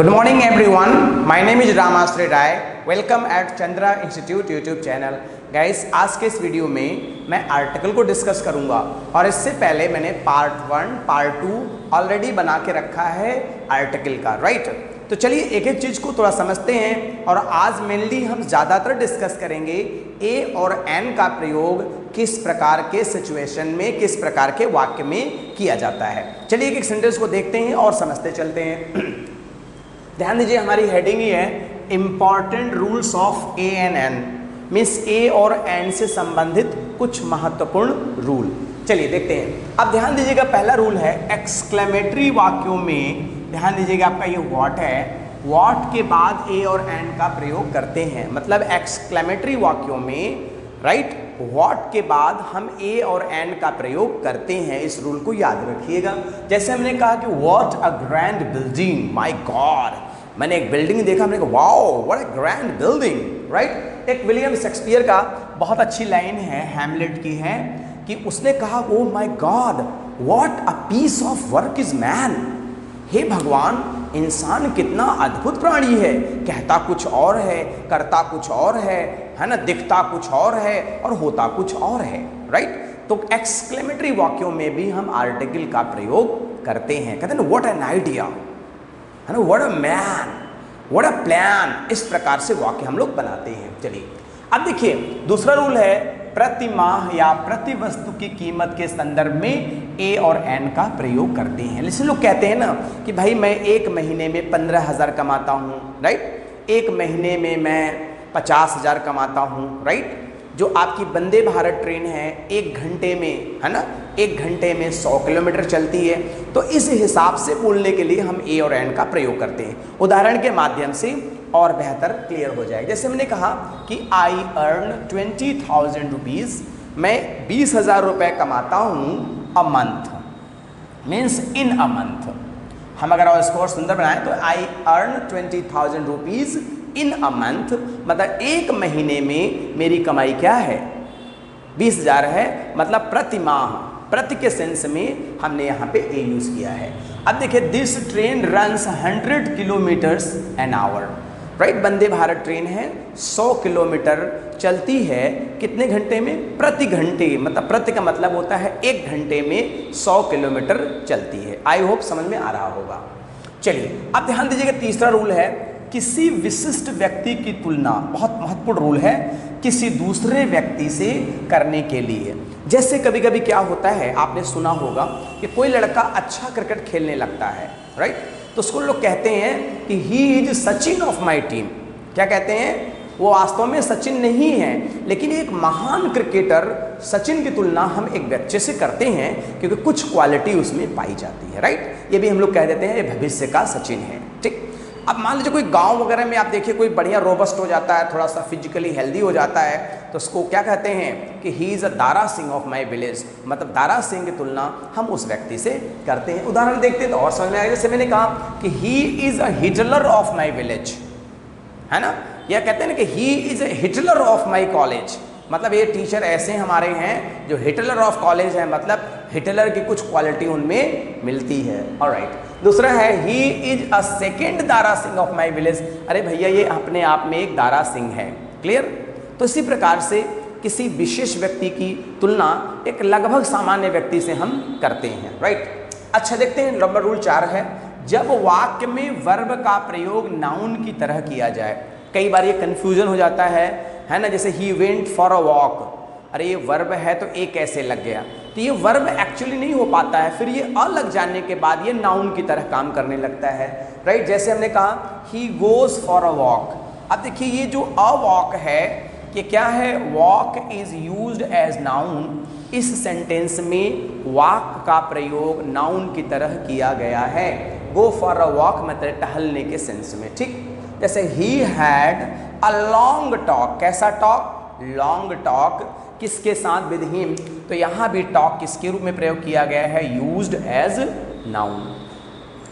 Good morning everyone. My name is Rambagh. Welcome at Chandra Institute YouTube channel. Guys, आज के इस video में मैं आर्टिकल को डिस्कस करूंगा और इससे पहले मैंने पार्ट 1, पार्ट 2 ऑलरेडी बना के रखा है आर्टिकल का, राइट? तो चलिए एक एक चीज़ को थोड़ा समझते हैं और आज मेनली हम ज़्यादातर डिस्कस करेंगे ए और एन का प्रयोग किस प्रकार के सिचुएशन में, किस प्रकार के वाक्य में किया जाता है। चलिए एक एक सेंटेंस को देखते हैं और समझते चलते हैं। ध्यान दीजिए, हमारी हेडिंग ही है important rules of a and an, means a और एन से संबंधित कुछ महत्वपूर्ण रूल। चलिए देखते हैं। अब ध्यान दीजिएगा, पहला रूल है एक्सक्लेमेटरी वाक्यों में। ध्यान दीजिएगा, आपका ये व्हाट है, व्हाट के बाद ए और एन का प्रयोग करते हैं। मतलब एक्सक्लेमेटरी वाक्यों में, राइट, व्हाट के बाद हम ए और एन का प्रयोग करते हैं। इस रूल को याद रखिएगा। जैसे हमने कहा कि what a grand building, my God, मैंने एक बिल्डिंग देखा, हमने कहा wow what a grand building, right? एक विलियम शेक्सपियर का बहुत अच्छी लाइन है, हैमलेट की है, कि उसने कहा oh my God what a piece of work is man. हे भगवान, इंसान कितना अद्भुत प्राणी है, कहता कुछ और है, करता कुछ और है ना, दिखता कुछ और है और होता कुछ और है, राइट? तो एक्सक्लेमेटरी वाक्यों में भी हम आर्टिकल का प्रयोग करते हैं। कहते हैं ना व्हाट एन आइडिया, है ना, what a man, what a plan. इस प्रकार से वाक्य हम लोग बनाते हैं। चलिए अब देखिए, दूसरा रूल है प्रति माह या प्रति वस्तु की कीमत के संदर्भ में ए और एन का प्रयोग करते हैं। जैसे लोग कहते हैं ना कि भाई मैं एक महीने में 15,000 कमाता हूँ, राइट? एक महीने में मैं 50,000 कमाता हूँ, राइट? जो आपकी वंदे भारत ट्रेन है एक घंटे में, है ना, एक घंटे में 100 किलोमीटर चलती है। तो इस हिसाब से बोलने के लिए हम ए और एन का प्रयोग करते हैं। उदाहरण के माध्यम से और बेहतर क्लियर हो जाए। जैसे हमने कहा कि आई अर्न 20,000 रुपीज़, मैं 20,000 रुपये कमाता हूँ a month, means in a month. हम अगर और इसको और सुंदर बनाएं तो I earn 20,000 rupees in a month, मतलब एक महीने में मेरी कमाई क्या है, 20,000 है। मतलब प्रति माह, प्रति के सेंस में हमने यहाँ पे ए यूज़ किया है। अब देखिए, this train runs 100 kilometres an hour, right? Vande Bharat train है, 100 किलोमीटर चलती है कितने घंटे में? प्रति घंटे। मतलब प्रति का मतलब होता है एक घंटे में 100 किलोमीटर चलती है। आई होप समझ में आ रहा होगा। चलिए अब ध्यान दीजिएगा, तीसरा रूल है किसी विशिष्ट व्यक्ति की तुलना, बहुत महत्वपूर्ण रूल है, किसी दूसरे व्यक्ति से करने के लिए। जैसे कभी कभी क्या होता है, आपने सुना होगा कि कोई लड़का अच्छा क्रिकेट खेलने लगता है, राइट? तो उसको लोग कहते हैं कि he is Sachin of my team. क्या कहते हैं? वो वास्तव में सचिन नहीं है, लेकिन एक महान क्रिकेटर सचिन की तुलना हम एक बच्चे से करते हैं क्योंकि कुछ क्वालिटी उसमें पाई जाती है, राइट? ये भी हम लोग कह देते हैं ये भविष्य का सचिन है, ठीक? अब मान लीजिए कोई गांव वगैरह में आप देखिए कोई बढ़िया रोबस्ट हो जाता है, थोड़ा सा फिजिकली हेल्दी हो जाता है, तो उसको क्या कहते हैं कि he is a Dara Singh of my village. मतलब दारा सिंह की तुलना हम उस व्यक्ति से करते हैं। उदाहरण देखते हैं तो और समझ में आएगा। जैसे मैंने कहा कि he is a Hitler of my village, है ना, या कहते हैं ना कि he is a Hitler of my college. मतलब ये टीचर ऐसे हमारे हैं जो हिटलर ऑफ कॉलेज है, मतलब हिटलर की कुछ क्वालिटी उनमें मिलती है। ऑलराइट, दूसरा है he is a second Dara Singh of my village. अरे भैया, ये अपने आप में एक दारा सिंह है। क्लियर? तो इसी प्रकार से किसी विशेष व्यक्ति की तुलना एक लगभग सामान्य व्यक्ति से हम करते हैं, राइट? अच्छा, देखते हैं नंबर रूल 4 है जब वाक्य में वर्ब का प्रयोग नाउन की तरह किया जाए। कई बार ये कन्फ्यूजन हो जाता है ना, जैसे he went for a walk, अरे ये वर्ब है तो ए कैसे लग गया? तो ये वर्ब एक्चुअली नहीं हो पाता है, फिर ये अ लग जाने के बाद ये नाउन की तरह काम करने लगता है, राइट? जैसे हमने कहा he goes for a walk. अब देखिए, ये जो अ वॉक है कि क्या है, walk is used as noun. इस सेंटेंस में वॉक का प्रयोग नाउन की तरह किया गया है। गो फॉर अ वॉक मतलब टहलने के सेंस में, ठीक? जैसे he had a long talk. कैसा टॉक? Long talk. किसके साथ? With him. तो यहाँ भी टॉक किसके रूप में प्रयोग किया गया है? Used as noun.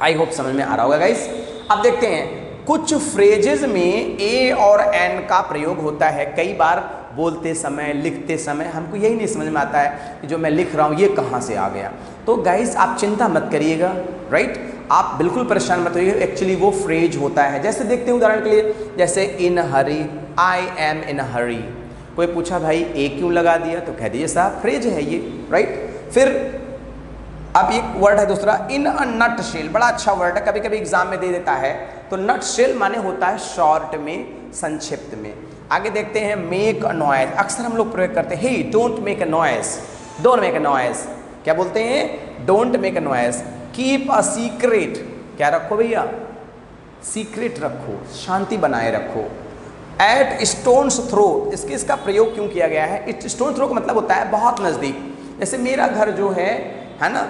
I hope समझ में आ रहा होगा गाइस। अब देखते हैं, कुछ फ्रेजेस में ए और एन का प्रयोग होता है। कई बार बोलते समय, लिखते समय हमको यही नहीं समझ में आता है कि जो मैं लिख रहा हूँ ये कहाँ से आ गया। तो गाइस आप चिंता मत करिएगा, राइट? आप बिल्कुल परेशान मत होइए, एक्चुअली वो फ्रेज होता है। जैसे देखते हैं उदाहरण के लिए, जैसे इन हरी, आई एम इन हरी। कोई पूछा भाई ए क्यों लगा दिया, तो कह दीजिए साहब फ्रेज है ये, राइट। फिर अब एक वर्ड है दूसरा, इन अ नट शेल, बड़ा अच्छा वर्ड है, कभी कभी एग्जाम में दे देता है। तो नट शेल माने होता है शॉर्ट में, संक्षिप्त में। आगे देखते हैं मेक अ नॉइज, अक्सर हम लोग प्रयोग करते हैं, hey don't make a noise, don't make a noise. क्या बोलते हैं? Don't make a noise. Keep a secret, क्या रखो भैया? सीक्रेट रखो, शांति बनाए रखो। एट स्टोन्स थ्रो, इसका प्रयोग क्यों किया गया है? इट स्टोन थ्रो का मतलब होता है बहुत नज़दीक। जैसे मेरा घर जो है ना,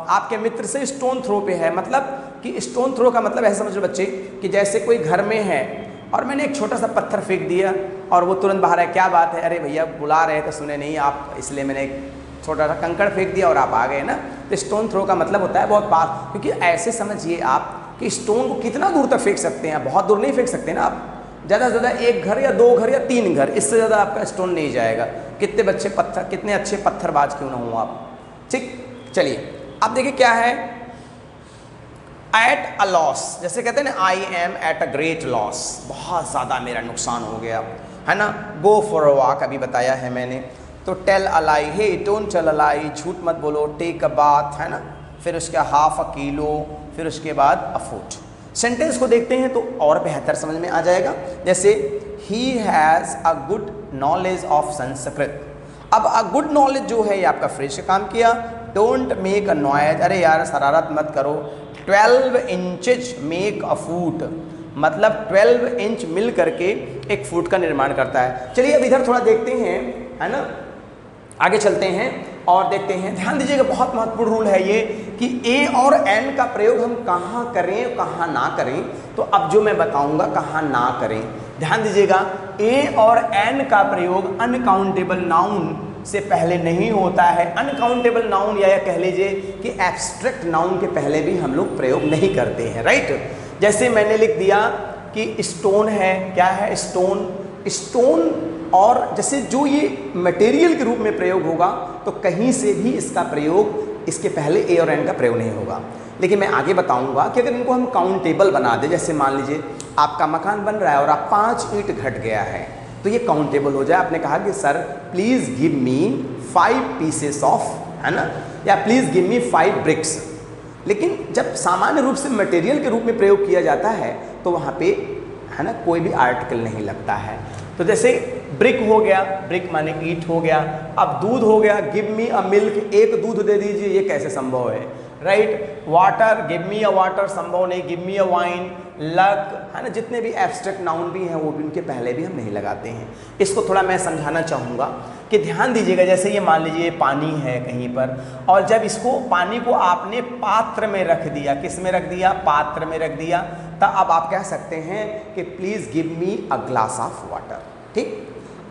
आपके मित्र से स्टोन थ्रो पे है, मतलब कि स्टोन थ्रो का मतलब ऐसा समझो बच्चे कि जैसे कोई घर में है और मैंने एक छोटा सा पत्थर फेंक दिया और वो तुरंत बाहर है, क्या बात है, अरे भैया बुला रहे तो सुने नहीं आप, इसलिए मैंने एक छोटा सा कंकड़ फेंक दिया और आप आ गए ना। तो स्टोन थ्रो का मतलब होता है बहुत पास, क्योंकि ऐसे समझिए आप कि स्टोन को कितना दूर तक फेंक सकते हैं, बहुत दूर नहीं फेंक सकते ना आप, ज़्यादा से ज़्यादा एक घर या दो घर या तीन घर, इससे ज़्यादा आपका स्टोन नहीं जाएगा। कितने बच्चे पत्थर, कितने अच्छे पत्थरबाज क्यों ना हो आप, ठीक। चलिए अब देखिए क्या है, एट अ लॉस, जैसे कहते हैं ना, I am at a great loss, बहुत ज़्यादा मेरा नुकसान हो गया, है ना। गो फॉर अ वॉक, अभी बताया है मैंने। तो tell a lie, hey don't tell a lie, झूठ मत बोलो। टेक अ बाथ, है ना। फिर उसका हाफ अ किलो, फिर उसके बाद अ फुट। सेंटेंस को देखते हैं तो और बेहतर समझ में आ जाएगा। जैसे he has a good knowledge of Sanskrit. अब अ गुड नॉलेज जो है ये आपका फ्रेज का काम किया। डोंट मेक अ नॉइज, अरे यार शरारत मत करो। 12 इंचेज मेक अ फूट, मतलब 12 इंच मिल करके एक फुट का निर्माण करता है। चलिए अब इधर थोड़ा देखते हैं, है ना, आगे चलते हैं और देखते हैं। ध्यान दीजिएगा, बहुत महत्वपूर्ण रूल है ये कि ए और एन का प्रयोग हम कहाँ करें कहाँ ना करें। तो अब जो मैं बताऊंगा कहाँ ना करें, ध्यान दीजिएगा। ए और एन का प्रयोग अनकाउंटेबल नाउन से पहले नहीं होता है। अनकाउंटेबल नाउन या कह लीजिए कि एब्स्ट्रैक्ट नाउन के पहले भी हम लोग प्रयोग नहीं करते हैं, राइट। जैसे मैंने लिख दिया कि स्टोन है, क्या है? स्टोन। स्टोन, और जैसे जो ये मटेरियल के रूप में प्रयोग होगा तो कहीं से भी इसका प्रयोग, इसके पहले ए और एन का प्रयोग नहीं होगा। लेकिन मैं आगे बताऊंगा कि अगर इनको हम काउंटेबल बना दें, जैसे मान लीजिए आपका मकान बन रहा है और आप 5 ईंट घट गया है, तो ये काउंटेबल हो जाए। आपने कहा कि sir please give me 5 pieces of, है ना, या प्लीज़ गिव मी 5 ब्रिक्स। लेकिन जब सामान्य रूप से मटेरियल के रूप में प्रयोग किया जाता है तो वहाँ पे, है ना, कोई भी आर्टिकल नहीं लगता है। तो जैसे ब्रिक हो गया, ब्रिक माने ईंट हो गया। अब दूध हो गया, गिव मी अ मिल्क, एक दूध दे दीजिए, ये कैसे संभव है, राइट। वाटर, गिव मी अ वाटर, संभव नहीं। Give me a wine, luck, है ना। जितने भी एब्स्ट्रैक्ट नाउन भी हैं वो भी उनके पहले भी हम नहीं लगाते हैं। इसको थोड़ा मैं समझाना चाहूँगा कि ध्यान दीजिएगा। जैसे ये मान लीजिए पानी है कहीं पर, और जब इसको पानी को आपने पात्र में रख दिया, किस में रख दिया? पात्र में रख दिया। तब अब आप कह सकते हैं कि please give me a glass of water, ठीक।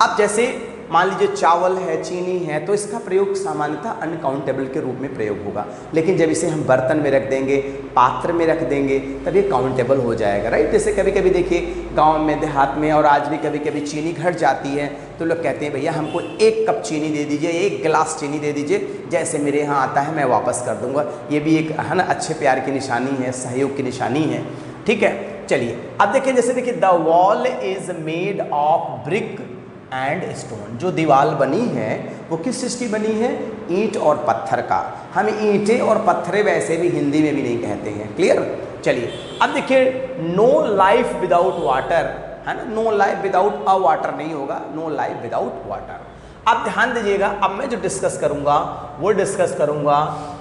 अब जैसे मान लीजिए चावल है, चीनी है, तो इसका प्रयोग सामान्यतः अनकाउंटेबल के रूप में प्रयोग होगा। लेकिन जब इसे हम बर्तन में रख देंगे, पात्र में रख देंगे, तब ये काउंटेबल हो जाएगा, राइट। जैसे कभी कभी देखिए गांव में, देहात में, और आज भी कभी कभी चीनी घट जाती है तो लोग कहते हैं भैया हमको 1 कप चीनी दे दीजिए, 1 गिलास चीनी दे दीजिए, जैसे मेरे यहाँ आता है मैं वापस कर दूंगा। ये भी एक, है ना, अच्छे प्यार की निशानी है, सहयोग की निशानी है, ठीक है। चलिए अब देखिए, जैसे देखिए the wall is made of brick and stone, जो दीवार बनी है वो किस चीज़ की बनी है? ईंट और पत्थर का। हम ईंटें और पत्थरे वैसे भी हिंदी में भी नहीं कहते हैं, क्लियर। चलिए अब देखिए, नो लाइफ विदाउट वाटर, है ना, no life without a water नहीं होगा, नो लाइफ विदाउट वाटर। अब ध्यान दीजिएगा, अब मैं जो डिस्कस करूंगा वो डिस्कस करूंगा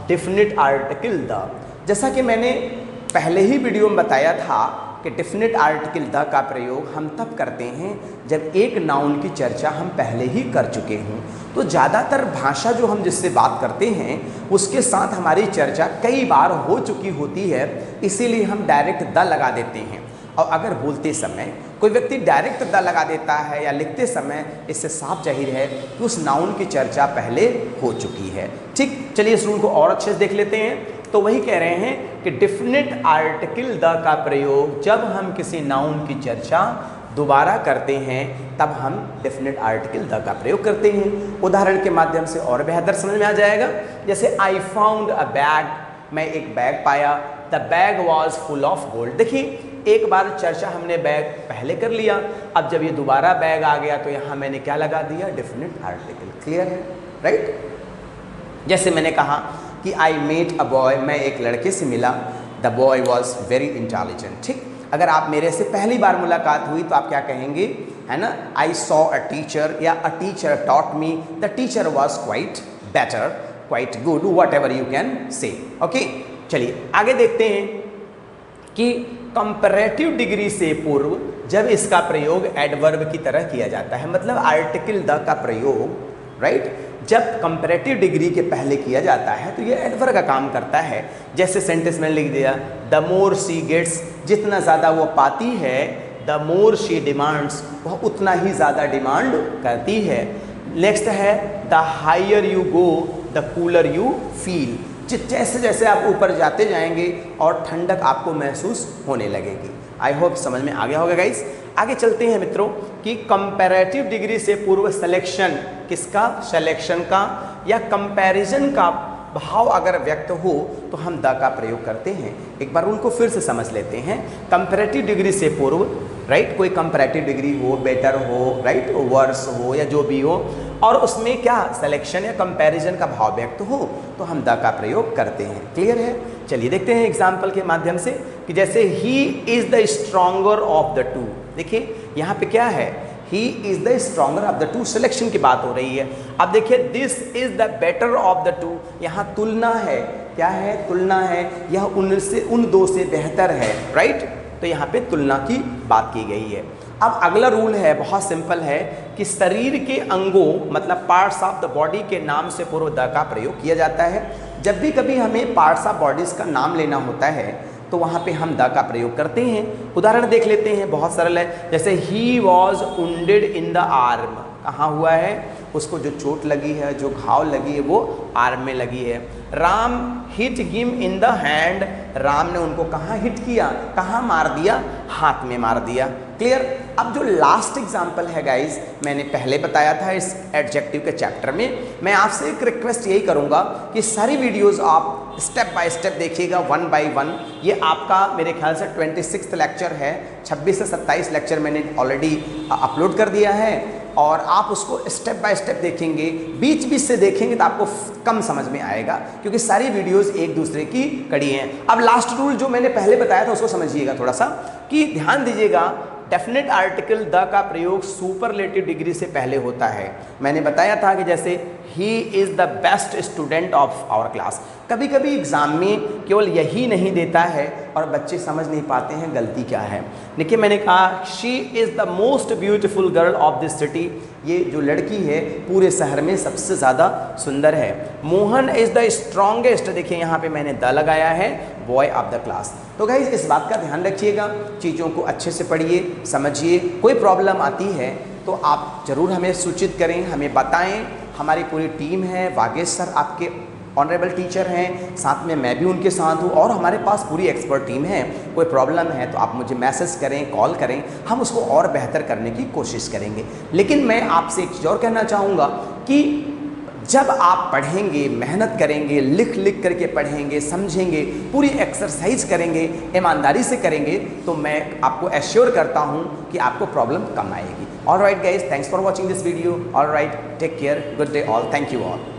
डेफिनिट आर्टिकल द। जैसा कि मैंने पहले ही वीडियो में बताया था कि डेफिनिट आर्टिकल द का प्रयोग हम तब करते हैं जब एक नाउन की चर्चा हम पहले ही कर चुके हों। तो ज़्यादातर भाषा जो हम जिससे बात करते हैं उसके साथ हमारी चर्चा कई बार हो चुकी होती है, इसीलिए हम डायरेक्ट द लगा देते हैं। और अगर बोलते समय कोई व्यक्ति डायरेक्ट द लगा देता है या लिखते समय, इससे साफ जाहिर है कि उस नाउन की चर्चा पहले हो चुकी है, ठीक। चलिए इस रूल को और अच्छे से देख लेते हैं। तो वही कह रहे हैं कि डेफिनिट आर्टिकल द का प्रयोग जब हम किसी नाउन की चर्चा दोबारा करते हैं तब हम डेफिनिट आर्टिकल द का प्रयोग करते हैं। उदाहरण के माध्यम से और बेहतर समझ में आ जाएगा। जैसे आई फाउंड अ बैग, मैं एक बैग पाया। The bag was full of gold. देखिए एक बार चर्चा हमने बैग पहले कर लिया, अब जब ये दोबारा बैग आ गया तो यहाँ मैंने क्या लगा दिया, डेफिनेट आर्टिकल। क्लियर है, राइट। जैसे मैंने कहा कि आई मेट अ बॉय, मैं एक लड़के से मिला, the boy was very intelligent. ठीक, अगर आप मेरे से पहली बार मुलाकात हुई तो आप क्या कहेंगे, है ना, आई सॉ अ टीचर, या a teacher taught me, the teacher was quite better, quite good, what ever you can say. Okay, चलिए आगे देखते हैं कि कंपैरेटिव डिग्री से पूर्व जब इसका प्रयोग एडवर्ब की तरह किया जाता है, मतलब आर्टिकल द का प्रयोग, राइट, जब कंपैरेटिव डिग्री के पहले किया जाता है तो ये एडवर्ब का काम करता है। जैसे सेंटेंस में लिख दिया, द मोर शी गेट्स, जितना ज़्यादा वो पाती है, द मोर शी डिमांड्स, वह उतना ही ज़्यादा डिमांड करती है। नेक्स्ट है the higher you go the cooler you feel, जैसे जैसे आप ऊपर जाते जाएंगे और ठंडक आपको महसूस होने लगेगी। आई होप समझ में आ गया होगा गाइस। आगे चलते हैं मित्रों कि कंपैरेटिव डिग्री से पूर्व सिलेक्शन, किसका, सिलेक्शन का या कंपैरिजन का भाव अगर व्यक्त हो तो हम द का प्रयोग करते हैं। एक बार उनको फिर से समझ लेते हैं। कंपैरेटिव डिग्री से पूर्व, राइट, कोई कंपैरेटिव डिग्री हो, बेटर हो, राइट, वर्स हो या जो भी हो, और उसमें क्या सिलेक्शन या कंपैरिजन का भाव व्यक्त हो तो हम द का प्रयोग करते हैं। क्लियर है, चलिए देखते हैं एग्जाम्पल के माध्यम से कि जैसे he is the stronger of the two. देखिए यहाँ पे क्या है, he is the stronger of the two, selection की बात हो रही है। अब देखिए this is the better of the two, यहाँ तुलना है, क्या है, तुलना है, यह उनसे, उन दो से बेहतर है, राइट, तो यहाँ पे तुलना की बात की गई है। अब अगला रूल है, बहुत सिंपल है कि शरीर के अंगों मतलब पार्ट्स ऑफ द बॉडी के नाम से पूर्व द का प्रयोग किया जाता है। जब भी कभी हमें पार्ट्स ऑफ बॉडीज का नाम लेना होता है तो वहाँ पे हम द का प्रयोग करते हैं। उदाहरण देख लेते हैं, बहुत सरल है। जैसे he was wounded in the arm, कहाँ हुआ है, उसको जो चोट लगी है, जो घाव लगी है वो आर्म में लगी है। Ram hit him in the hand, Ram ने उनको कहाँ हिट किया, कहाँ मार दिया, हाथ में मार दिया। क्लियर। अब जो लास्ट एग्जाम्पल है गाइज, मैंने पहले बताया था इस एडजेक्टिव के चैप्टर में, मैं आपसे एक रिक्वेस्ट यही करूँगा कि सारी वीडियोज़ आप स्टेप बाय स्टेप देखिएगा, 1 बाय 1। ये आपका मेरे ख्याल से 26वां लेक्चर है, 26 से 27 लेक्चर मैंने ऑलरेडी अपलोड कर दिया है और आप उसको स्टेप बाय स्टेप देखेंगे, बीच बीच से देखेंगे तो आपको कम समझ में आएगा क्योंकि सारी वीडियोस एक दूसरे की कड़ी हैं। अब लास्ट रूल जो मैंने पहले बताया था उसको समझिएगा थोड़ा सा, कि ध्यान दीजिएगा, डेफिनेट आर्टिकल द का प्रयोग सुपरलेटिव डिग्री से पहले होता है। मैंने बताया था कि जैसे he is the best student of our class, कभी कभी एग्ज़ाम में केवल यही नहीं देता है और बच्चे समझ नहीं पाते हैं गलती क्या है। देखिए मैंने कहा she is the most beautiful girl of this city, ये जो लड़की है पूरे शहर में सबसे ज़्यादा सुंदर है। मोहन इज़ द स्ट्रॉन्गेस्ट, देखिए यहाँ पे मैंने द लगाया है, बॉय ऑफ द क्लास। तो गाइज इस बात का ध्यान रखिएगा, चीज़ों को अच्छे से पढ़िए, समझिए, कोई प्रॉब्लम आती है तो आप ज़रूर हमें सूचित करें, हमें बताएं। हमारी पूरी टीम है, वागेश सर आपके ऑनरेबल टीचर हैं, साथ में मैं भी उनके साथ हूँ और हमारे पास पूरी एक्सपर्ट टीम है। कोई प्रॉब्लम है तो आप मुझे मैसेज करें, कॉल करें, हम उसको और बेहतर करने की कोशिश करेंगे। लेकिन मैं आपसे एक चीज़ और कहना चाहूँगा कि जब आप पढ़ेंगे, मेहनत करेंगे, लिख लिख करके पढ़ेंगे, समझेंगे, पूरी एक्सरसाइज करेंगे, ईमानदारी से करेंगे, तो मैं आपको एश्योर करता हूँ कि आपको प्रॉब्लम कम आएगी। All right guys, thanks for watching this video. All right, take care, good day all, thank you all.